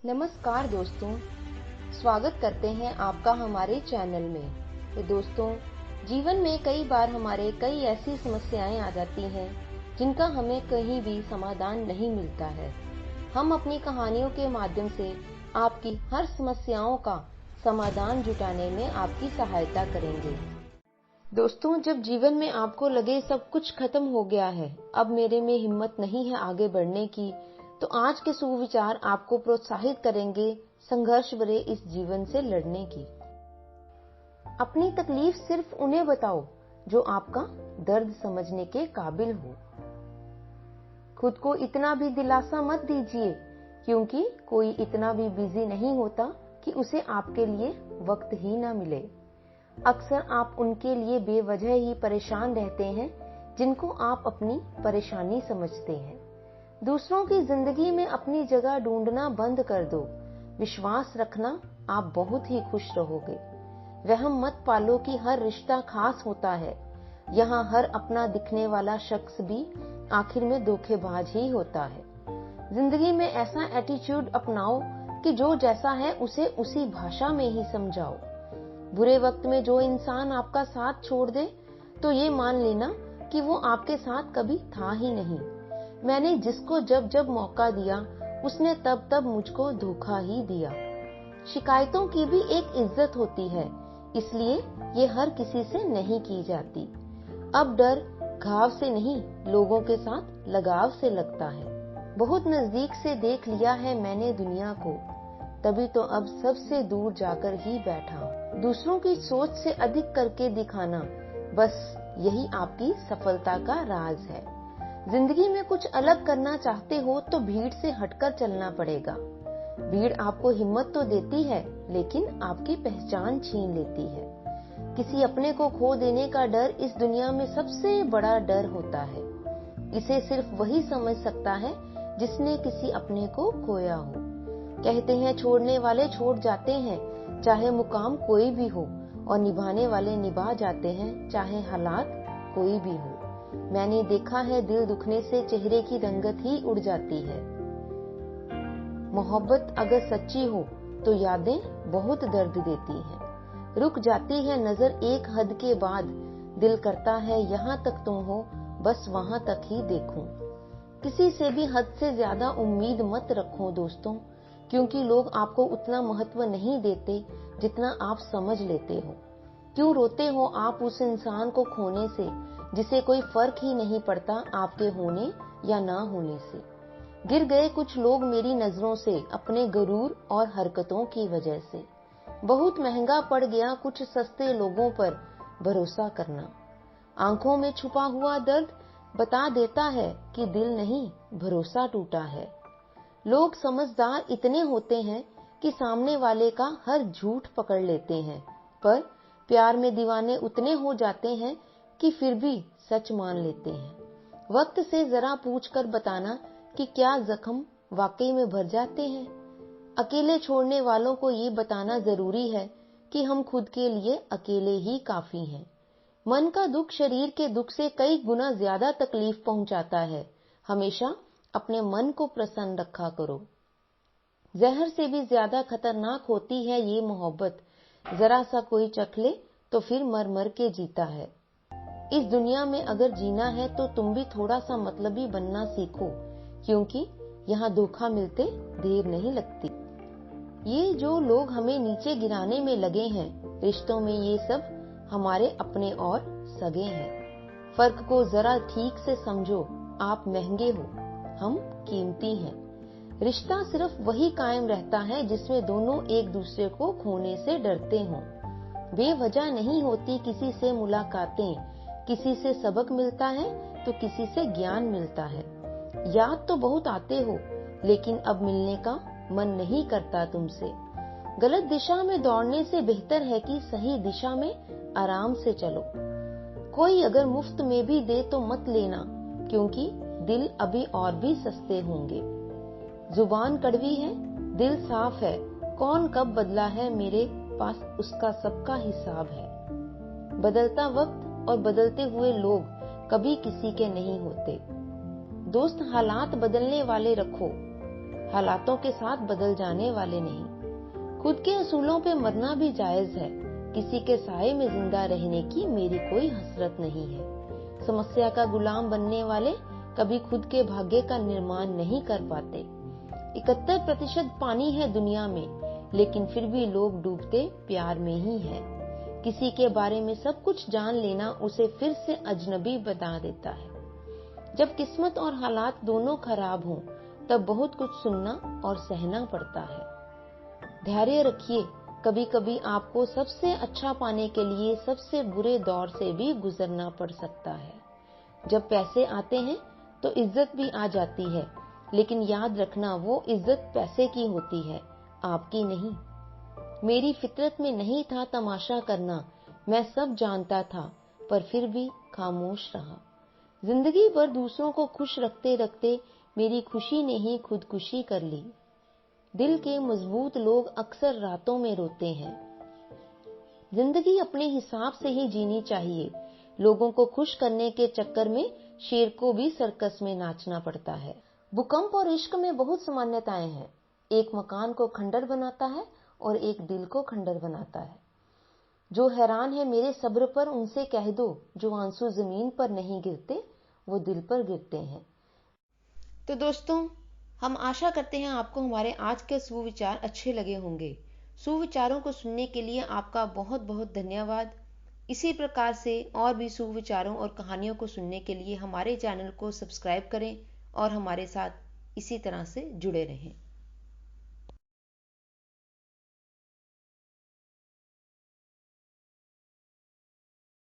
नमस्कार दोस्तों, स्वागत करते हैं आपका हमारे चैनल में। तो दोस्तों, जीवन में कई बार हमारे कई ऐसी समस्याएं आ जाती हैं जिनका हमें कहीं भी समाधान नहीं मिलता है। हम अपनी कहानियों के माध्यम से आपकी हर समस्याओं का समाधान जुटाने में आपकी सहायता करेंगे। दोस्तों, जब जीवन में आपको लगे सब कुछ खत्म हो गया है, अब मेरे में हिम्मत नहीं है आगे बढ़ने की, तो आज के सुविचार आपको प्रोत्साहित करेंगे संघर्ष भरे इस जीवन से लड़ने की। अपनी तकलीफ सिर्फ उन्हें बताओ जो आपका दर्द समझने के काबिल हो। खुद को इतना भी दिलासा मत दीजिए, क्योंकि कोई इतना भी बिजी नहीं होता कि उसे आपके लिए वक्त ही ना मिले। अक्सर आप उनके लिए बेवजह ही परेशान रहते हैं जिनको आप अपनी परेशानी समझते हैं। दूसरों की जिंदगी में अपनी जगह ढूंढना बंद कर दो। विश्वास रखना, आप बहुत ही खुश रहोगे। वहम मत पालो कि हर रिश्ता खास होता है। यहाँ हर अपना दिखने वाला शख्स भी आखिर में धोखेबाज ही होता है। जिंदगी में ऐसा एटीट्यूड अपनाओ कि जो जैसा है उसे उसी भाषा में ही समझाओ। बुरे वक्त में जो इंसान आपका साथ छोड़ दे, तो ये मान लेना कि वो आपके साथ कभी था ही नहीं। मैंने जिसको जब जब मौका दिया, उसने तब तब मुझको धोखा ही दिया। शिकायतों की भी एक इज्जत होती है, इसलिए ये हर किसी से नहीं की जाती। अब डर घाव से नहीं, लोगों के साथ लगाव से लगता है। बहुत नजदीक से देख लिया है मैंने दुनिया को, तभी तो अब सबसे दूर जाकर ही बैठा। दूसरों की सोच से अधिक करके दिखाना, बस यही आपकी सफलता का राज है। जिंदगी में कुछ अलग करना चाहते हो तो भीड़ से हटकर चलना पड़ेगा। भीड़ आपको हिम्मत तो देती है, लेकिन आपकी पहचान छीन लेती है। किसी अपने को खो देने का डर इस दुनिया में सबसे बड़ा डर होता है। इसे सिर्फ वही समझ सकता है जिसने किसी अपने को खोया हो। कहते हैं छोड़ने वाले छोड़ जाते हैं, चाहे मुकाम कोई भी हो, और निभाने वाले निभा जाते हैं, चाहे हालात कोई भी हो। मैंने देखा है दिल दुखने से चेहरे की रंगत ही उड़ जाती है। मोहब्बत अगर सच्ची हो तो यादें बहुत दर्द देती हैं। रुक जाती है नजर एक हद के बाद, दिल करता है यहाँ तक तुम हो, बस वहां तक ही देखूं। किसी से भी हद से ज्यादा उम्मीद मत रखो दोस्तों, क्योंकि लोग आपको उतना महत्व नहीं देते जितना आप समझ लेते हो। क्यों रोते हो आप उस इंसान को खोने से जिसे कोई फर्क ही नहीं पड़ता आपके होने या ना होने से। गिर गए कुछ लोग मेरी नजरों से अपने गरूर और हरकतों की वजह से। बहुत महंगा पड़ गया कुछ सस्ते लोगों पर भरोसा करना। आंखों में छुपा हुआ दर्द बता देता है कि दिल नहीं, भरोसा टूटा है। लोग समझदार इतने होते हैं कि सामने वाले का हर झूठ पकड़ लेते हैं, पर प्यार में दीवाने उतने हो जाते हैं कि फिर भी सच मान लेते हैं। वक्त से जरा पूछकर बताना कि क्या जख्म वाकई में भर जाते हैं। अकेले छोड़ने वालों को ये बताना जरूरी है कि हम खुद के लिए अकेले ही काफी हैं। मन का दुख शरीर के दुख से कई गुना ज्यादा तकलीफ पहुंचाता है। हमेशा अपने मन को प्रसन्न रखा करो। जहर से भी ज्यादा खतरनाक होती है ये मोहब्बत। जरा सा कोई चख ले तो फिर मर मर के जीता है। इस दुनिया में अगर जीना है तो तुम भी थोड़ा सा मतलबी बनना सीखो, क्योंकि यहाँ धोखा मिलते देर नहीं लगती। ये जो लोग हमें नीचे गिराने में लगे हैं, रिश्तों में ये सब हमारे अपने और सगे हैं। फर्क को जरा ठीक से समझो, आप महंगे हो, हम कीमती हैं। रिश्ता सिर्फ वही कायम रहता है जिसमें दोनों एक दूसरे को खोने से डरते हों। बेवजह नहीं होती किसी से मुलाकातें, किसी से सबक मिलता है तो किसी से ज्ञान मिलता है। याद तो बहुत आते हो, लेकिन अब मिलने का मन नहीं करता तुमसे। गलत दिशा में दौड़ने से बेहतर है कि सही दिशा में आराम से चलो। कोई अगर मुफ्त में भी दे तो मत लेना, क्योंकि दिल अभी और भी सस्ते होंगे। जुबान कड़वी है, दिल साफ है, कौन कब बदला है मेरे पास उसका सबका हिसाब है। बदलता वक्त और बदलते हुए लोग कभी किसी के नहीं होते। दोस्त हालात बदलने वाले रखो, हालातों के साथ बदल जाने वाले नहीं। खुद के असूलों पे मरना भी जायज है। किसी के साए में जिंदा रहने की मेरी कोई हसरत नहीं है। समस्या का गुलाम बनने वाले कभी खुद के भाग्य का निर्माण नहीं कर पाते। 71% पानी है दुनिया में, लेकिन फिर भी लोग डूबते प्यार में ही है। किसी के बारे में सब कुछ जान लेना उसे फिर से अजनबी बता देता है। जब किस्मत और हालात दोनों खराब हों, तब बहुत कुछ सुनना और सहना पड़ता है। धैर्य रखिए, कभी कभी आपको सबसे अच्छा पाने के लिए सबसे बुरे दौर से भी गुजरना पड़ सकता है। जब पैसे आते हैं तो इज्जत भी आ जाती है, लेकिन याद रखना वो इज्जत पैसे की होती है, आपकी नहीं। मेरी फितरत में नहीं था तमाशा करना, मैं सब जानता था, पर फिर भी खामोश रहा। जिंदगी भर दूसरों को खुश रखते रखते मेरी खुशी ने ही खुदकुशी कर ली। दिल के मजबूत लोग अक्सर रातों में रोते हैं। जिंदगी अपने हिसाब से ही जीनी चाहिए। लोगों को खुश करने के चक्कर में शेर को भी सर्कस में नाचना पड़ता है। भूकंप और इश्क में बहुत समानताएं हैं। एक मकान को खंडर बनाता है और एक दिल को खंडर बनाता है। जो हैरान है मेरे सब्र पर, उनसे कह दो, जो आंसू जमीन पर नहीं गिरते वो दिल पर गिरते हैं। तो दोस्तों, हम आशा करते हैं आपको हमारे आज के सुविचार अच्छे लगे होंगे। सुविचारों को सुनने के लिए आपका बहुत बहुत धन्यवाद। इसी प्रकार से और भी सुविचारों और कहानियों को सुनने के लिए हमारे चैनल को सब्सक्राइब करें और हमारे साथ इसी तरह से जुड़े रहें।